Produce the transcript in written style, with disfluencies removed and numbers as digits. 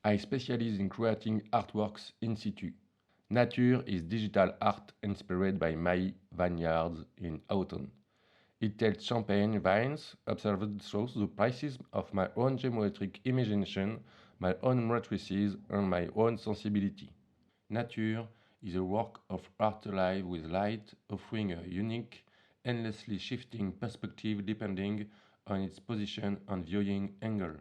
I specialize in creating artworks in situ. Nature is digital art inspired by my vineyards in autumn. It tells champagne vines observed through the prisms of my own geometric imagination, my own matrices, and my own sensibility. Nature is a work of art alive with light, offering a unique, endlessly shifting perspective depending on its position and viewing angle.